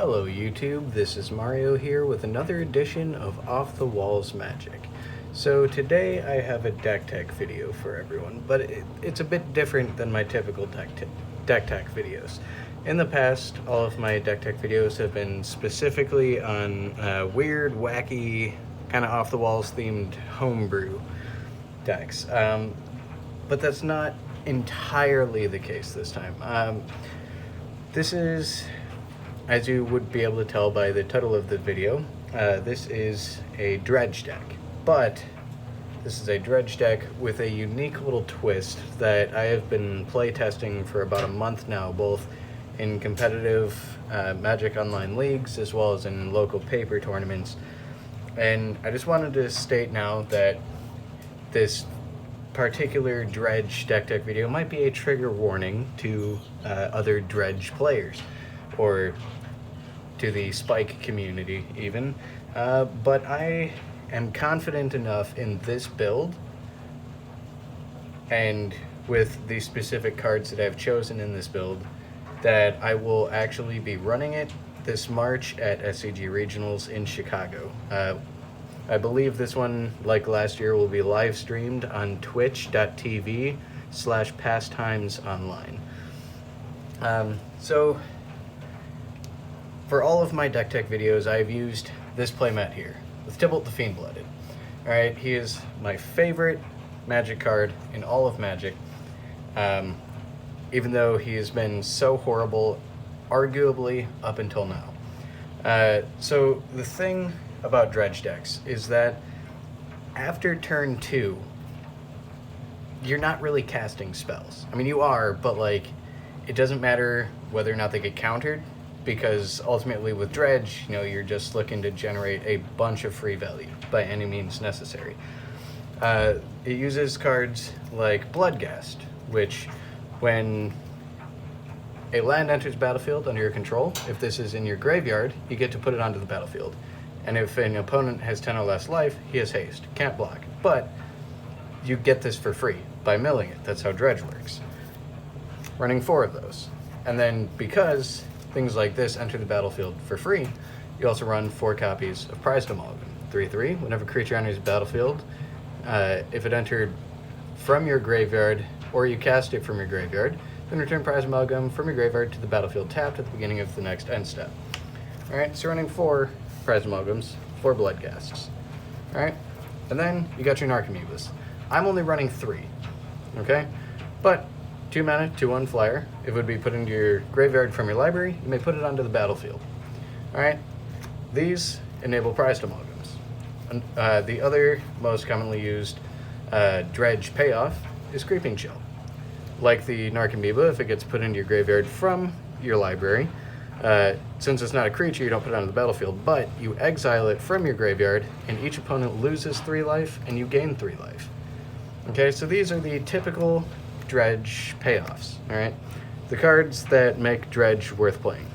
Hello YouTube, this is Mario here with another edition of Off the Walls Magic. So today I have a deck tech video for everyone, but it's a bit different than my typical deck tech videos. In the past, all of my deck tech videos have been specifically on weird, wacky, kind of off the walls themed homebrew decks. But that's not entirely the case this time. This is, as you would be able to tell by the title of the video, this is a dredge deck. But this is a dredge deck with a unique little twist that I have been playtesting for about a month now, both in competitive Magic Online leagues as well as in local paper tournaments. And I just wanted to state now that this particular dredge deck tech video might be a trigger warning to other dredge players, or to the Spike community even, but I am confident enough in this build and with the specific cards that I've chosen in this build that I will actually be running it this March at SCG Regionals in Chicago. I believe this one, like last year, will be live streamed on twitch.tv/pastimesonline. So for all of my deck tech videos, I've used this playmat here with Tibalt the Fiend-blooded. Alright, he is my favorite Magic card in all of Magic, even though he has been so horrible, arguably, up until now. So the thing about dredge decks is that after turn 2, you're not really casting spells. I mean, you are, but like, it doesn't matter whether or not they get countered, because ultimately with dredge, you know, you're just looking to generate a bunch of free value by any means necessary. It uses cards like Bloodghast, which when a land enters battlefield under your control, if this is in your graveyard, you get to put it onto the battlefield. And if an opponent has 10 or less life, he has haste, can't block. But you get this for free by milling it. That's how dredge works. Running 4 of those. And then because things like this enter the battlefield for free, you also run 4 copies of Prized Amalgam. 3/3, whenever a creature enters the battlefield, if it entered from your graveyard or you cast it from your graveyard, then return Prized Amalgam from your graveyard to the battlefield tapped at the beginning of the next end step. Alright, so running 4 Prized Amalgams, 4 Bloodghasts. Alright, and then you got your Narcomoebas. I'm only running 3, okay? But 2 mana, 2/1 flyer. It would be put into your graveyard from your library. You may put it onto the battlefield. Alright, these enable Prized Amalgams. And, the other most commonly used dredge payoff is Creeping Chill. Like the Narcomoeba, if it gets put into your graveyard from your library, since it's not a creature, you don't put it on the battlefield, but you exile it from your graveyard, and each opponent loses 3 life, and you gain 3 life. Okay, so these are the typical dredge payoffs, alright? The cards that make dredge worth playing.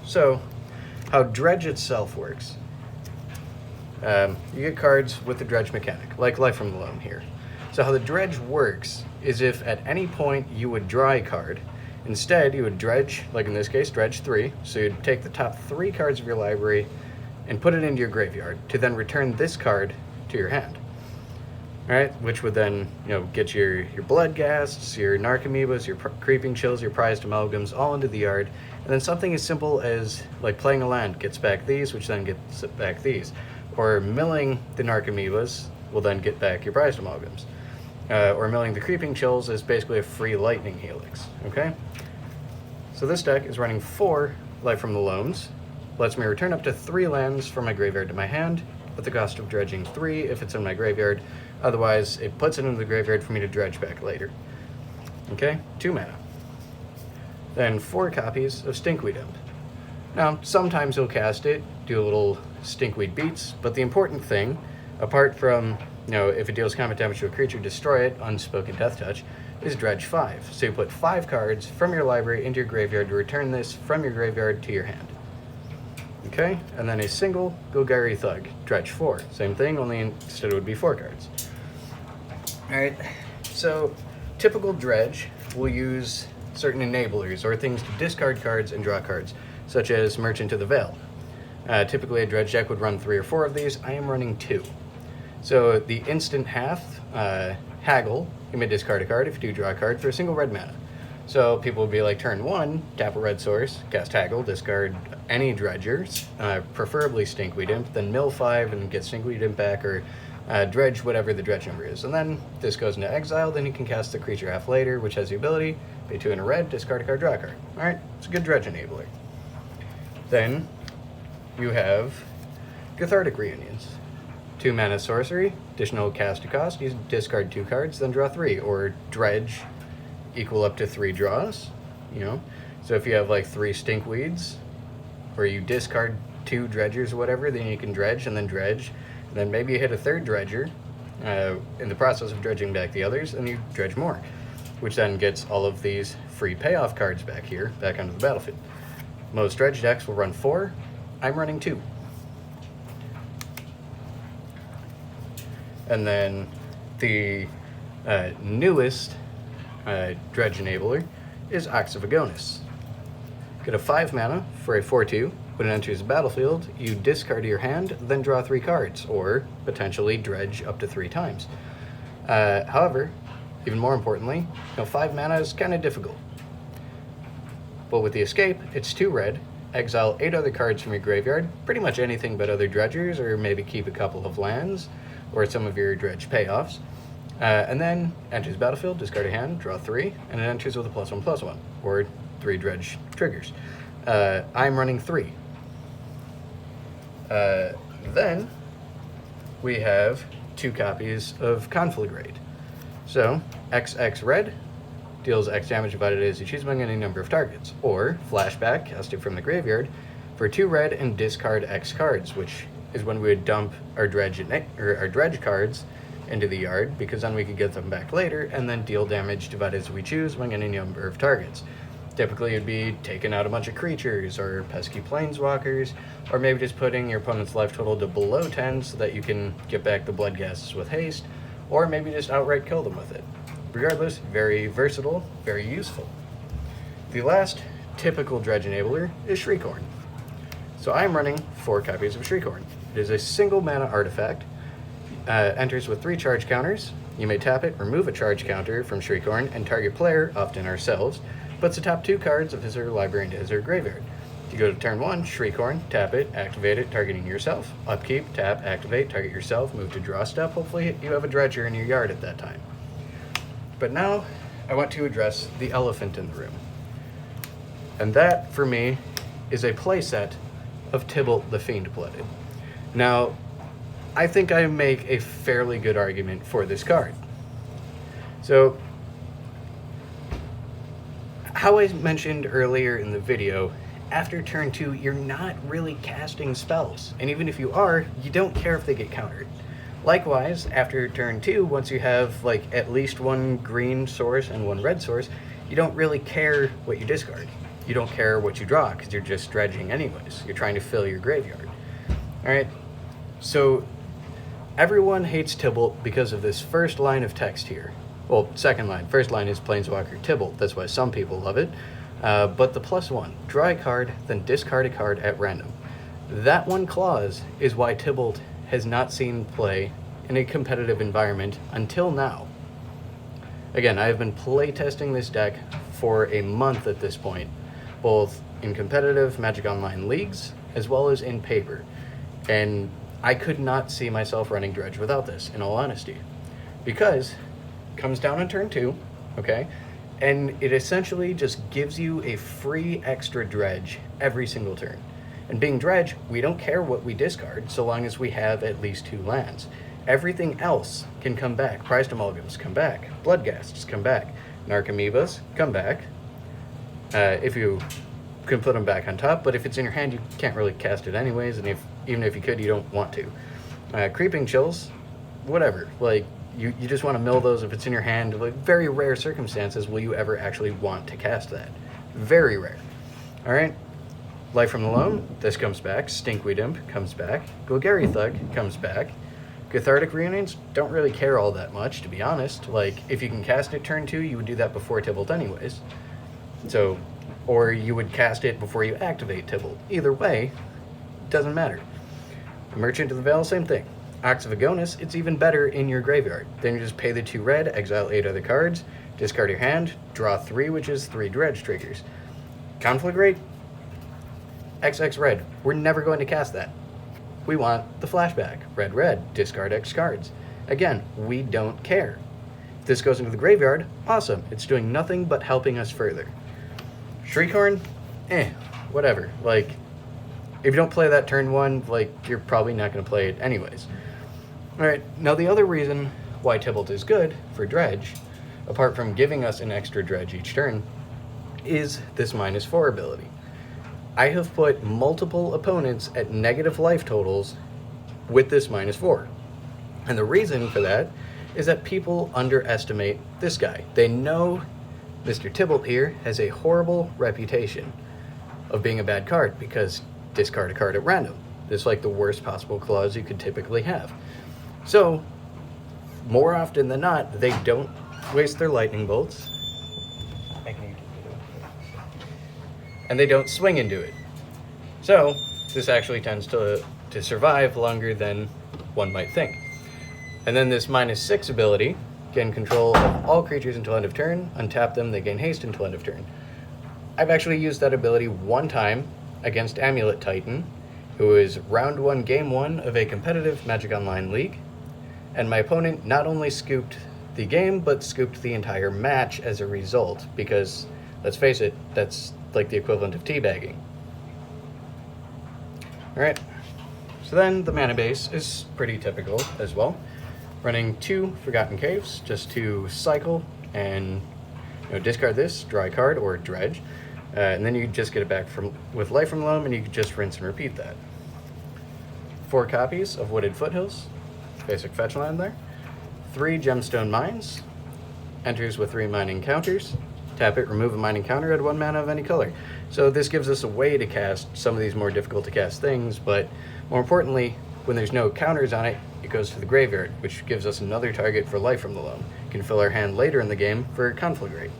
So, how dredge itself works. You get cards with the dredge mechanic, like Life from the Loam here. So how the dredge works is if at any point you would draw a card, instead you would dredge, like in this case, dredge 3, so you'd take the top 3 cards of your library and put it into your graveyard to then return this card to your hand. Alright, which would then, you know, get your Bloodghasts, your Narcomoebas, your Creeping Chills, your Prized Amalgams all into the yard, and then something as simple as, like, playing a land gets back these, which then gets back these. Or milling the Narcomoebas will then get back your Prized Amalgams. Or milling the Creeping Chills is basically a free Lightning Helix, okay? So this deck is running 4 Life from the Loams, lets me return up to 3 lands from my graveyard to my hand, at the cost of dredging 3 if it's in my graveyard. Otherwise, it puts it into the graveyard for me to dredge back later. Okay, 2 mana. Then 4 copies of Stinkweed Imp. Now, sometimes you'll cast it, do a little Stinkweed beats, but the important thing, apart from, you know, if it deals combat damage to a creature, destroy it, Unspoken Death Touch, is dredge 5. So you put 5 cards from your library into your graveyard to return this from your graveyard to your hand. Okay, and then a single Golgari Thug, dredge 4. Same thing, only instead it would be 4 cards. Alright, so typical dredge will use certain enablers or things to discard cards and draw cards, such as Merchant of the Veil. Typically a dredge deck would run 3 or 4 of these. I am running 2. So the instant half, Haggle, you may discard a card if you do draw a card for a single red mana. So people would be like, turn 1, tap a red source, cast Haggle, discard any dredgers, preferably Stinkweed Imp, then mill 5 and get Stinkweed Imp back, or dredge whatever the dredge number is. And then this goes into exile, then you can cast the creature half later, which has the ability, pay 2 in a red, discard a card, draw a card. Alright, it's a good dredge enabler. Then you have Cathartic Reunions. 2 mana sorcery, additional cast to cost, you discard 2 cards, then draw 3, or dredge equal up to 3 draws, you know. So if you have like 3 stinkweeds, or you discard 2 dredgers or whatever, then you can dredge and then maybe you hit a 3rd dredger in the process of dredging back the others, and you dredge more, which then gets all of these free payoff cards back here, back onto the battlefield. Most dredge decks will run 4, I'm running 2. And then the newest dredge enabler is Ox of Agonis. Get a 5 mana for a 4/2. When it enters the battlefield, you discard your hand, then draw 3 cards, or potentially dredge up to 3 times. However, even more importantly, 5 mana is kind of difficult. But with the escape, it's 2 red, exile 8 other cards from your graveyard, pretty much anything but other dredgers, or maybe keep a couple of lands, or some of your dredge payoffs. And then enters battlefield, discard a hand, draw 3, and it enters with a +1/+1, or 3 dredge triggers. I'm running 3. Then we have 2 copies of Conflagrate. So XX red deals X damage divided as you choose among any number of targets, or flashback, cast it from the graveyard for 2 red and discard X cards, which is when we would dump our dredge cards into the yard, because then we could get them back later and then deal damage divided as we choose among any number of targets. Typically it'd be taking out a bunch of creatures or pesky planeswalkers, or maybe just putting your opponent's life total to below 10 so that you can get back the Bloodghasts with haste, or maybe just outright kill them with it. Regardless, very versatile, very useful. The last typical dredge enabler is Shriekhorn. So I'm running 4 copies of Shriekhorn. It is a single mana artifact, enters with 3 charge counters. You may tap it, remove a charge counter from Shriekhorn, and target player, often ourselves, puts the top 2 cards of his or her library into his or her graveyard. You go to turn 1, Shriekhorn, tap it, activate it, targeting yourself. Upkeep, tap, activate, target yourself, move to draw step. Hopefully you have a dredger in your yard at that time. But now I want to address the elephant in the room. And that, for me, is a playset of Tibalt the Fiend-blooded. Now, I think I make a fairly good argument for this card. So, how I mentioned earlier in the video, after turn 2, you're not really casting spells. And even if you are, you don't care if they get countered. Likewise, after turn 2, once you have like at least 1 green source and 1 red source, you don't really care what you discard. You don't care what you draw, because you're just dredging anyways. You're trying to fill your graveyard. Alright, so everyone hates Tibalt because of this first line of text here. Well, second line. First line is Planeswalker Tibalt. That's why some people love it. But the +1, draw a card, then discard a card at random. That one clause is why Tibalt has not seen play in a competitive environment until now. Again, I have been playtesting this deck for a month at this point, both in competitive Magic Online leagues as well as in paper. And I could not see myself running Dredge without this, in all honesty. Because it comes down on turn 2, okay? And it essentially just gives you a free extra dredge every single turn. And being dredge, we don't care what we discard so long as we have at least 2 lands. Everything else can come back. Prized Amalgams come back. Bloodghasts come back. Narcomoebas come back. If you can put them back on top, but if it's in your hand, you can't really cast it anyways, and even if you could, you don't want to. Creeping Chills, whatever. Like, you just want to mill those if it's in your hand. Like, very rare circumstances will you ever actually want to cast that. Very rare. Alright? Life from the Loam, this comes back. Stinkweed Imp comes back. Golgari Thug comes back. Cathartic Reunions, don't really care all that much, to be honest. Like, if you can cast it turn 2, you would do that before Tibalt anyways. So, or you would cast it before you activate Tibalt. Either way, doesn't matter. Merchant of the Veil, same thing. Ox of Agonis, it's even better in your graveyard. Then you just pay the 2 red, exile 8 other cards, discard your hand, draw 3, which is 3 dredge triggers. Conflagrate, XX red. We're never going to cast that. We want the flashback. Red, red, discard X cards. Again, we don't care. If this goes into the graveyard, awesome. It's doing nothing but helping us further. Shriekhorn, whatever. Like, if you don't play that turn 1, like, you're probably not going to play it anyways. Alright, now the other reason why Tibalt is good for Dredge, apart from giving us an extra Dredge each turn, is this -4 ability. I have put multiple opponents at negative life totals with this -4. And the reason for that is that people underestimate this guy. They know Mr. Tibalt here has a horrible reputation of being a bad card because discard a card at random. This is like the worst possible clause you could typically have. So, more often than not, they don't waste their lightning bolts. And they don't swing into it. So, this actually tends to survive longer than one might think. And then this -6 ability can control all creatures until end of turn, untap them, they gain haste until end of turn. I've actually used that ability one time against Amulet Titan, who is round 1, game 1 of a competitive Magic Online league, and my opponent not only scooped the game, but scooped the entire match as a result, because, let's face it, that's like the equivalent of teabagging. Alright, so then the mana base is pretty typical as well. Running 2 Forgotten Caves, just to cycle and discard this, draw a card, or dredge, and then you just get it back with Life from Loam, and you can just rinse and repeat that. 4 copies of Wooded Foothills, basic fetch land there. 3 Gemstone Mines, enters with 3 mining counters. Tap it, remove a mining counter, add 1 mana of any color. So this gives us a way to cast some of these more difficult to cast things, but more importantly, when there's no counters on it, it goes to the graveyard, which gives us another target for Life from the Loam. Can fill our hand later in the game for Conflagrate.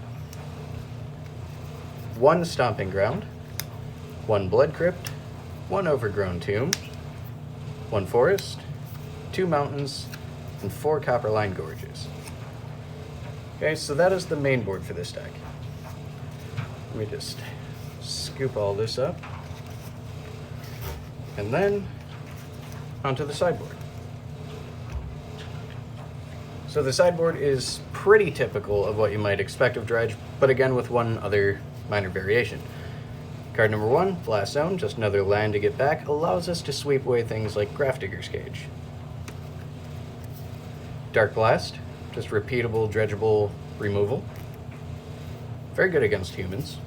1 Stomping Ground, 1 Blood Crypt, 1 Overgrown Tomb, 1 Forest, 2 Mountains, and 4 Copperline Gorges. Okay, so that is the main board for this deck. Let me just scoop all this up. And then onto the sideboard. So the sideboard is pretty typical of what you might expect of Dredge, but again with one other minor variation. Card number 1, Blast Zone, just another land to get back, allows us to sweep away things like Grafdigger's Cage. Dark Blast, just repeatable, dredgeable removal. Very good against humans.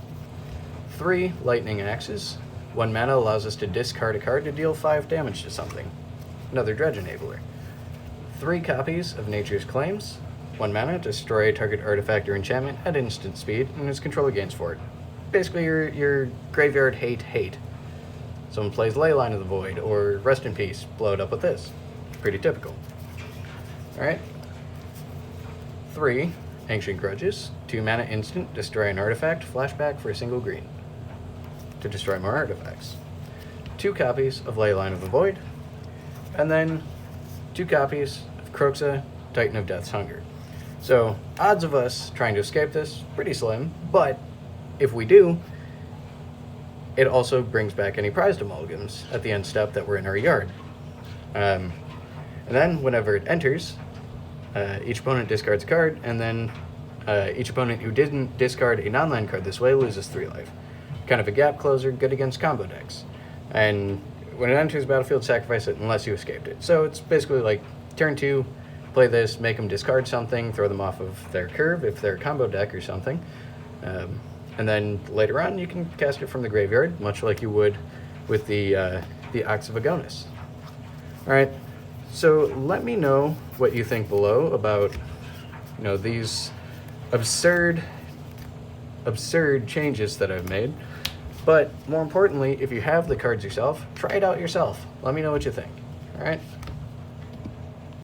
3 Lightning Axes. 1 mana allows us to discard a card to deal 5 damage to something. Another Dredge Enabler. 3 copies of Nature's Claims. 1 mana, destroy a target artifact or enchantment at instant speed, and its controller gains for it. Basically your graveyard hate. Someone plays Leyline of the Void, or Rest in Peace, blow it up with this. Pretty typical. Alright. 3 Ancient Grudges. 2 mana instant, destroy an artifact, flashback for a single green. To destroy more artifacts. 2 copies of Leyline of the Void. And then 2 copies of Kroxa, Titan of Death's Hunger. So, odds of us trying to escape this, pretty slim, but if we do, it also brings back any prized amalgams at the end step that were in our yard. And then, whenever it enters, each opponent discards a card, and then each opponent who didn't discard a non-land card this way loses 3 life. Kind of a gap closer, good against combo decks. And when it enters the battlefield, sacrifice it unless you escaped it. So it's basically like, turn 2, play this, make them discard something, throw them off of their curve if they're a combo deck or something. And then later on, you can cast it from the graveyard, much like you would with the Ox of Agonis. Alright, so let me know what you think below about, these absurd changes that I've made. But more importantly, if you have the cards yourself, try it out yourself. Let me know what you think. Alright?